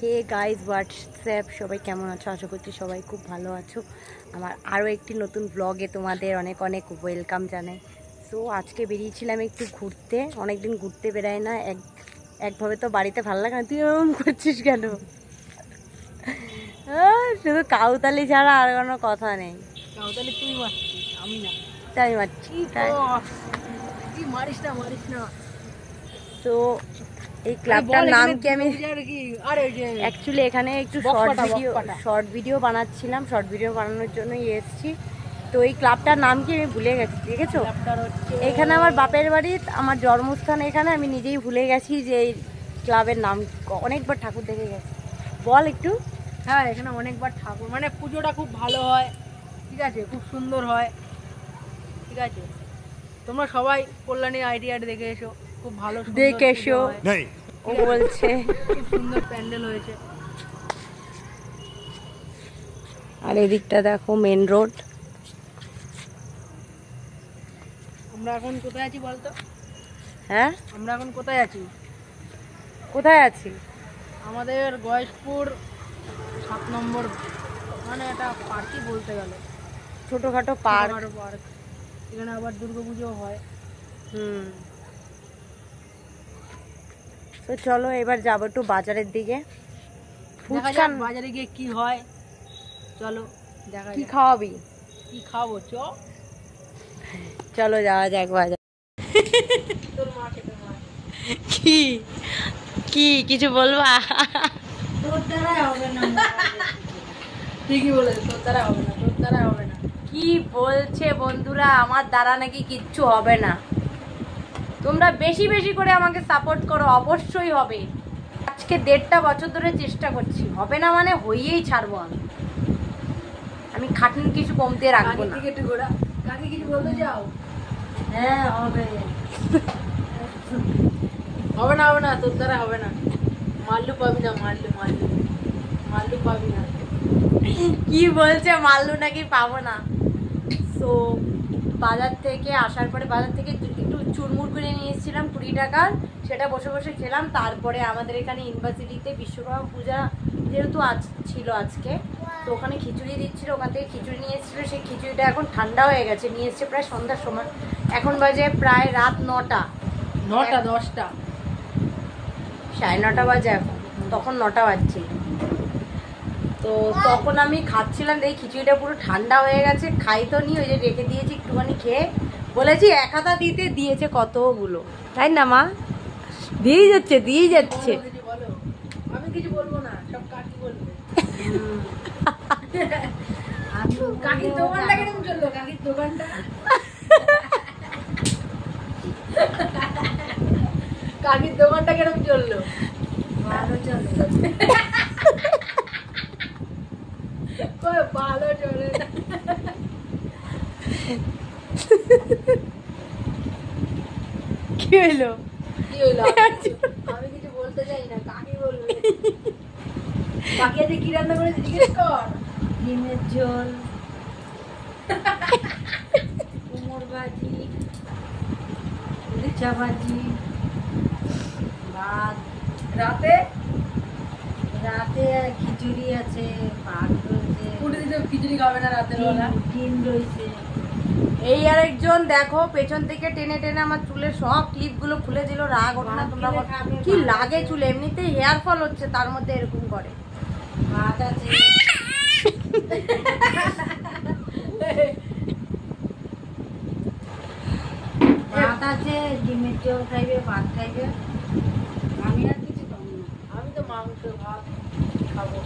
Hey guys WhatsApp, সবাই কেমন আছো? আশা করছি সবাই খুব ভালো আছো। আমার আরও একটি নতুন ব্লগে তোমাদের অনেক অনেক ওয়েলকাম জানাই। সো আজকে বেরিয়েছিলাম একটু ঘুরতে, অনেকদিন ঘুরতে বেরাই না, একভাবে তো বাড়িতে ভালো লাগে না। তুই এরকম করছিস কেন? শুধু কাউতালি ছাড়া আর কোনো কথা নেই। কাউতালি তুই মারছিস, আমি না। তাই মারছি, তাই মারিস না। তো এই ক্লাবটার নাম কি? আমি অ্যাকচুয়ালি এখানে একটু শর্ট ভিডিও বানাচ্ছিলাম, শর্ট ভিডিও বানানোর জন্যই এসেছি। তো এই ক্লাবটার নাম কি আমি ভুলে গেছি, দেখেছো? এখানে আমার বাপের বাড়ি, আমার জন্মস্থান এখানে, আমি নিজেই ভুলে গেছি যে এই ক্লাবের নাম। অনেকবার ঠাকুর দেখে গেছি। বল একটু। হ্যাঁ, এখানে অনেকবার ঠাকুর, মানে পুজোটা খুব ভালো হয়, ঠিক আছে, খুব সুন্দর হয়, ঠিক আছে। তোমরা সবাই কল্যাণী আইডিয়া দেখে এসো, খুব ভালো দেখে এসো। ও বলছে খুব সুন্দর প্যান্ডেল হয়েছে। আর এদিকটা দেখো মেন রোড। আমরা এখন কোথায় আছি বলতো? হ্যাঁ, আমরা এখন কোথায় আছি? কোথায় আছি? আমাদের গয়েশপুর 7 নম্বর, মানে এটা পার্কই বলতে গেলে, ছোটখাটো পার্ক। এখানে আবার দুর্গাপুজো হয়। তো চলো এবার যাবো একটু বাজারের দিকে। বাজারে গিয়ে কি হয় চলো দেখা। কি খাওয়াবি? কি খাবো? চলো যাওয়া যাক বাজার। তোর মা খেতে কি কি কিছু বলবা? তোর দ্বারাই হবে না। ঠিকই বলেছে, তোর দ্বারা হবে না, তোর দ্বারা হবে না। কি বলছে বন্ধুরা? আমার দ্বারা নাকি কিচ্ছু হবে না। তোমরা বেশি বেশি করে আমাকে সাপোর্ট করো, অবশ্যই হবে। আজকে 1.5 বছর ধরে চেষ্টা করছি, হবে না মানে হইয়েই ছাড়বো। আমি খাটনি কিছু কমতে রাখবো না। কাকে কিছু বলতে যাও? হ্যাঁ হবে। হবে না, তোর দ্বারা হবে না। মাল্লু পাবি না, মাল্লু পাবি না। কি বলছে? মাল্লু নাকি পাবো না? তো বাজার থেকে আসার পরে, বাজার থেকে একটু চুরমুর করে নিয়ে এসেছিলাম 20 টাকার, সেটা বসে বসে খেলাম। তারপরে আমাদের এখানে ইউনিভার্সিটিতে বিশ্বকর্মা পূজা যেহেতু ছিল আজকে, তো ওখানে খিচুড়ি দিচ্ছিল, ওখান থেকে খিচুড়ি নিয়ে এসেছিলো। সেই খিচুড়িটা এখন ঠান্ডা হয়ে গেছে, নিয়ে এসছে প্রায় সন্ধ্যার সময়। এখন বাজে প্রায় রাত 9টা 10টা, 9:30 বাজে এখন, তখন 9টা বাজছে। তো তখন আমি খাচ্ছিলাম, দেখি খিচুড়িটা পুরো ঠান্ডা হয়ে গেছে। খাই তো নি, ওই যে রেখে দিয়েছি একটুখানি খেয়ে। বলেছি 1 হাতা দিতে, দিয়েছে কতগুলো, তাই না মা? দিয়েই যাচ্ছে। আমি কিছু বলবো না, সব কাকি বলবে। কাকির দোকানটা কিরকম চললো? কাকির দোকানটা কিরকম চললো? ভালো চলে। ভালো চলে না। কি হইলো? আমি কিছু বলতে চাই না, কাকি বলবে। কাকি আজকে কি রান্না করেছে জিজ্ঞেস কর। ডিমের ঝোল, কুমড় ভাজি, উচ্চা ভাজি, ভাত। রাতে খিচুড়ি আছে, ভাত রয়েছে। খিচুড়ি খাবে না রাতের বেলা? ডিম রয়েছে। এই আরেকজন দেখো পেছন থেকে টেনে টেনে আমার চুলের সব ক্লিপ গুলো খুলে দিল। রাগ ওঠে না তোমরা? কি লাগে চুলে? এমনিতেই হেয়ার ফল হচ্ছে, তার মধ্যে এরকম করে। ভাত আছে, ডিমের ঝোল খাইবে, ভাত খাইবে। আমি আর কিছু খাবো না, আমি তো মাংস ভাত খাবো।